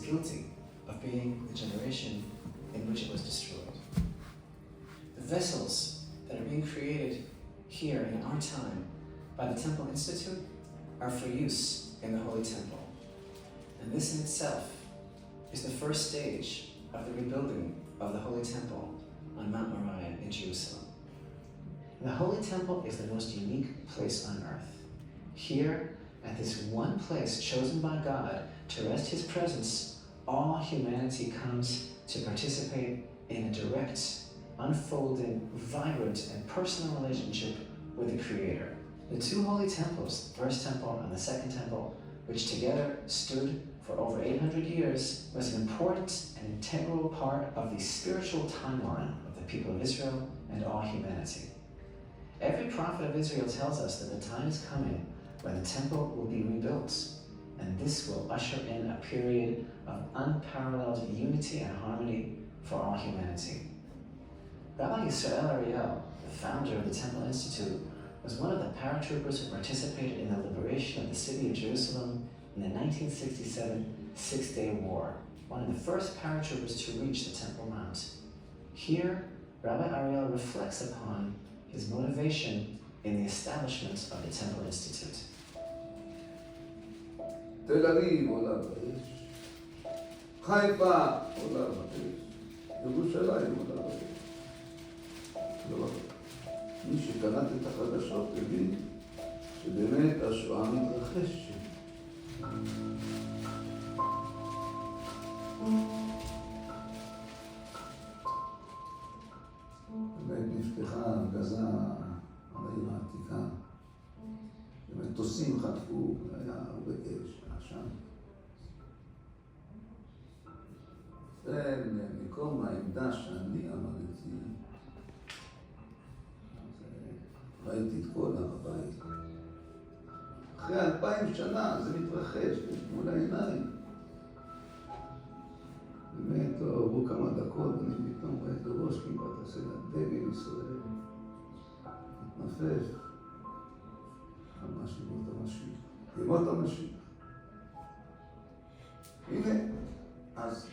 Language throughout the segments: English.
guilty of being the generation in which it was destroyed. The vessels that are being created here in our time by the Temple Institute are for use in the Holy Temple. And this in itself is the first stage of the rebuilding of the Holy Temple on Mount Moriah in Jerusalem. And the Holy Temple is the most unique place on earth. Here, at this one place chosen by God to rest His presence, all humanity comes to participate in a direct, unfolding, vibrant, and personal relationship with the Creator. The two holy temples, the first temple and the second temple, which together stood for over 800 years, was an important and integral part of the spiritual timeline of the people of Israel and all humanity. Every prophet of Israel tells us that the time is coming when the temple will be rebuilt, and this will usher in a period of unparalleled unity and harmony for all humanity. Rabbi Yisrael Ariel, the founder of the Temple Institute, was one of the paratroopers who participated in the liberation of the city of Jerusalem in the 1967 Six-Day War, one of the first paratroopers to reach the Temple Mount. Here, Rabbi Ariel reflects upon his motivation in the establishment of the Temple Institute. תל אביב עולה באש, חיפה עולה באש, ירושלים עולה באש. מי שקלט את החדשות הבין שבאמת השואה מתרחשת. באמת נפתחה הפגזה על העיר העתיקה. מטוסים חטפו, היה הרבה אש, עשן. ומקום העמדה שאני עמדתי, ראיתי את כל הר הבית. אחרי 2000 שנה זה מתרחש מול העיניים. באמת לא עברו כמה דקות, אני פתאום רואה את הראש כמעט עשה לדגל ישראל. מתנפף. ממש ימות המשיח. הנה, אז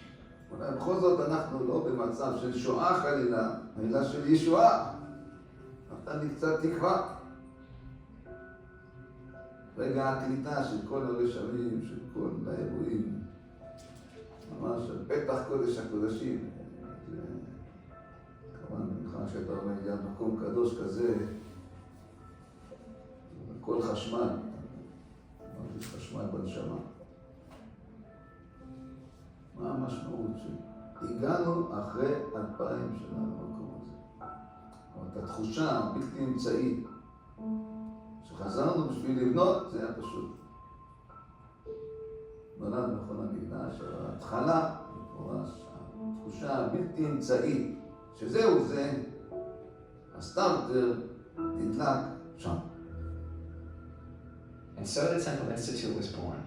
אולי בכל זאת אנחנו לא במצב של שואה חלילה, אלא של ישועה. נתן לי קצת תקווה. רגע הקליטה של כל הרשמים, של כל האירועים, ממש על פתח קודש הקודשים. כמובן, במלחמה שאתה אומר ליד מקום קדוש כזה, כל חשמל, מרגיש חשמל בנשמה. מה המשמעות שהגענו אחרי 2000 שנה למקום הזה? אבל את התחושה הבלתי אמצעית שחזרנו בשביל לבנות, זה היה פשוט. נולד מכון המקדש, ההתחלה, מפורש, התחושה הבלתי אמצעית, שזהו זה, הסטארטר נדלק שם. And so the Temple Institute was born.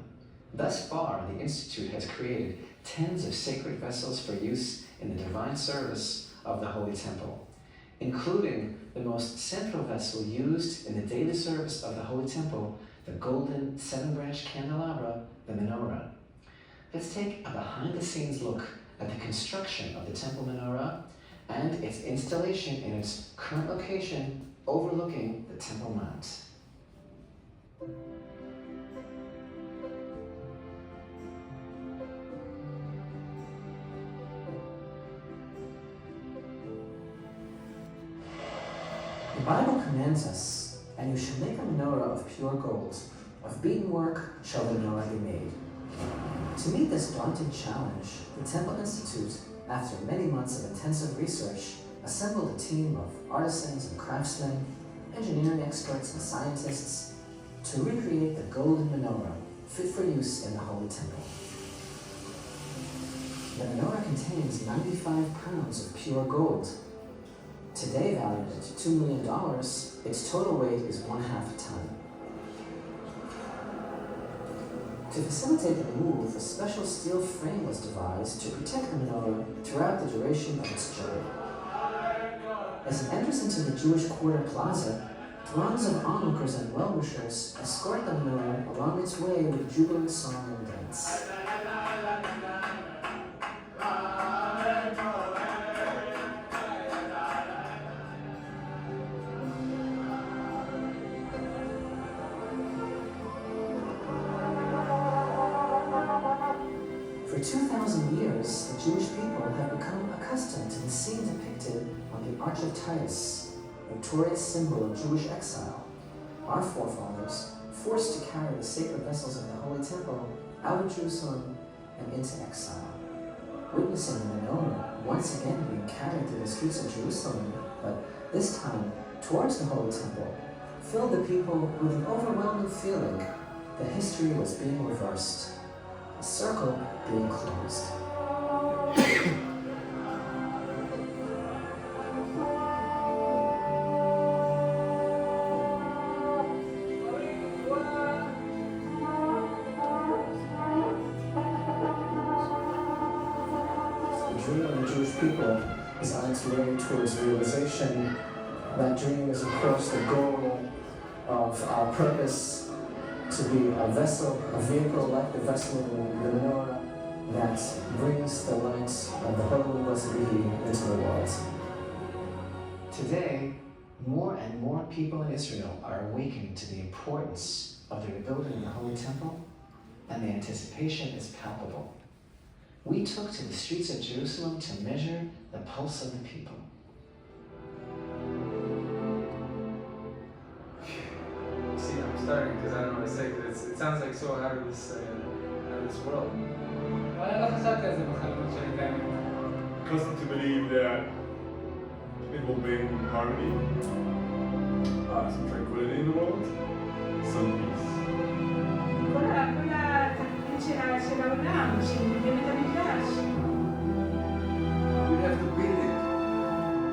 Thus far, the Institute has created tens of sacred vessels for use in the divine service of the Holy Temple, including the most central vessel used in the daily service of the Holy Temple, the golden 7-branch candelabra, the menorah. Let's take a behind-the-scenes look at the construction of the Temple menorah and its installation in its current location overlooking the Temple Mount. The Bible commands us, and you shall make a menorah of pure gold. Of beaten work shall the menorah be made. To meet this daunting challenge, the Temple Institute, after many months of intensive research, assembled a team of artisans and craftsmen, engineering experts and scientists, to recreate the golden menorah fit for use in the Holy Temple. The menorah contains 95 pounds of pure gold. Today valued at $2 million, its total weight is 1/2 ton. To facilitate the move, a special steel frame was devised to protect the menorah throughout the duration of its journey. As it enters into the Jewish Quarter Plaza, throngs of onlookers and well-wishers escort the menorah along its way with jubilant song and dance. For 2,000 years, the Jewish people have become accustomed to the scene depicted on the Arch of Titus, a notorious symbol of Jewish exile. Our forefathers, forced to carry the sacred vessels of the Holy Temple out of Jerusalem and into exile. Witnessing the menorah once again being carried through the streets of Jerusalem, but this time towards the Holy Temple, filled the people with an overwhelming feeling that history was being reversed, a circle being closed. The dream of the Jewish people is on its way towards realization. That dream is, of course, the goal of our purpose to be a vessel, a vehicle like the vessel in the menorah that brings the light of the Holy Blessed into the world. Today, more and more people in Israel are awakening to the importance of the rebuilding of the Holy Temple, and the anticipation is palpable. We took to the streets of Jerusalem to measure the pulse of the people. See, I'm starting because I don't know what to say, because it sounds like so out of this world. Constantly to believe that it will bring harmony, some tranquility in the world, some peace. We have to build it.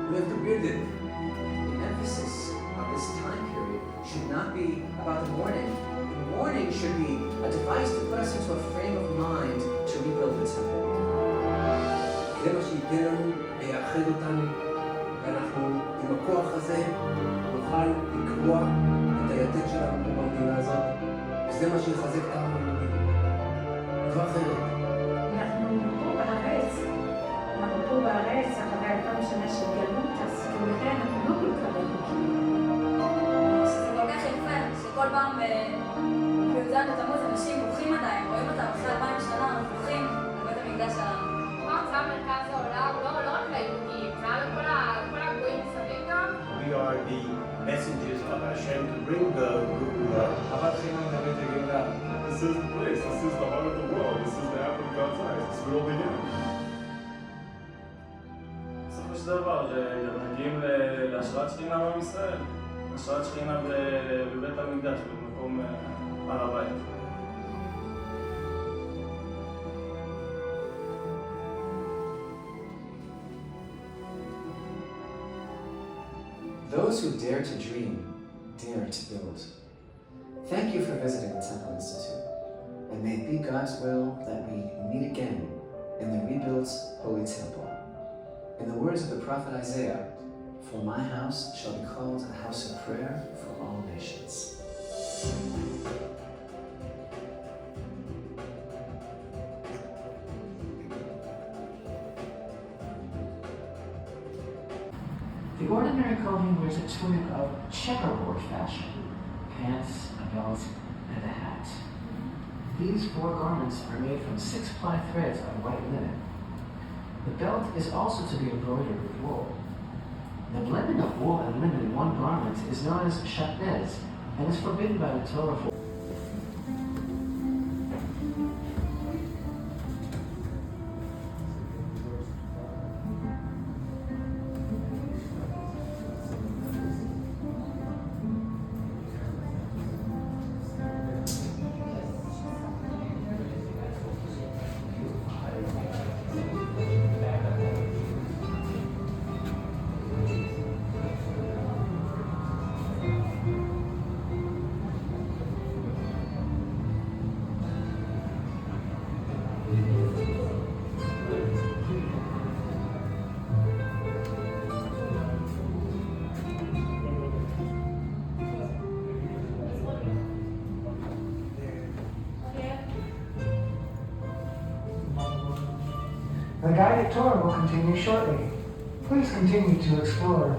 We have to build it. The emphasis of this time period should not be about the mourning. The mourning should be a device to put us into a frame of mind to rebuild the temple. זה מה שייתן לנו, יאחד אותנו, ואנחנו עם הכוח הזה נוכל לקבוע את היתד שלנו פה במדינה הזאת, וזה מה שיחזק את העם היהודי. לא אחרת. אנחנו פה בארץ, אחרי 2,000 שנה של גלות, אז כמובן אנחנו לא כל כך רחוקים. שזה כל כך יפה, שכל פעם בי"ז בתמוז אנשים בוכים עדיין, רואים אותם אחרי 2,000 שנה, אנחנו בוכים בבית המקדש שלנו. זה מרכז העולם, לא רק ליהודים, זה לכל הגויים מסביב גם. We are the messengers of Hashem to bring the good. אהבת חינם תמיד לגאולה. This is the place, this is the heart of the world, this is the apple of God's eyes, this will all begin. בסופו של דבר, מגיעים להשראת שכינה בעם ישראל, השראת שכינה בבית המקדש, במקום הר הבית. Those who dare to dream, dare to build. Thank you for visiting the Temple Institute, and may it be God's will that we meet again in the rebuilt Holy Temple. In the words of the prophet Isaiah, "For my house shall be called a house of prayer for all nations." The ordinary Kohen wears a tunic of checkerboard fashion, pants, a belt, and a hat. These 4 garments are made from 6-ply threads of white linen. The belt is also to be embroidered with wool. The blending of wool and linen in one garment is known as shatnez and is forbidden by the Torah. The guided tour will continue shortly. Please continue to explore.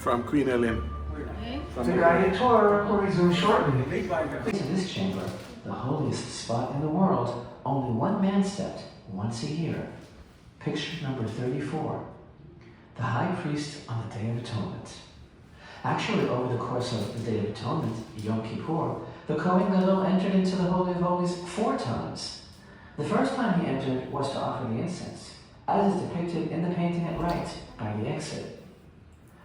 From Queen Ellen. The guided tour will resume shortly. Into this chamber, the holiest spot in the world, only one man stepped once a year. Picture number 34. The high priest on the Day of Atonement. Actually, over the course of the Day of Atonement, Yom Kippur, the Kohen Gadol entered into the Holy of Holies 4 times. The first time he entered was to offer the incense, as is depicted in the painting at right by the exit.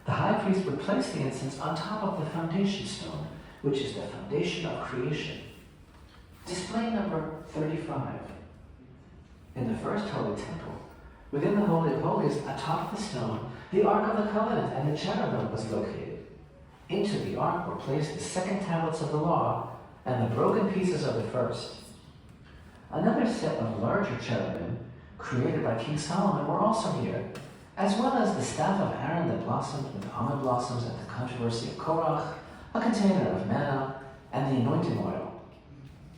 The high priest would place the incense on top of the foundation stone, which is the foundation of creation. Display number 35. In the first holy temple, within the Holy of Holies, atop the stone, the Ark of the Covenant and the cherubim was located. Into the Ark were placed the second tablets of the law and the broken pieces of the first. Another set of larger cherubim, created by King Solomon, were also here, as well as the staff of Aaron that blossomed with almond blossoms at the controversy of Korach, a container of manna, and the anointing oil.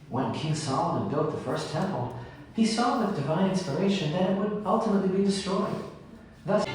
When King Solomon built the first temple, he saw with divine inspiration that it would ultimately be destroyed. Thus,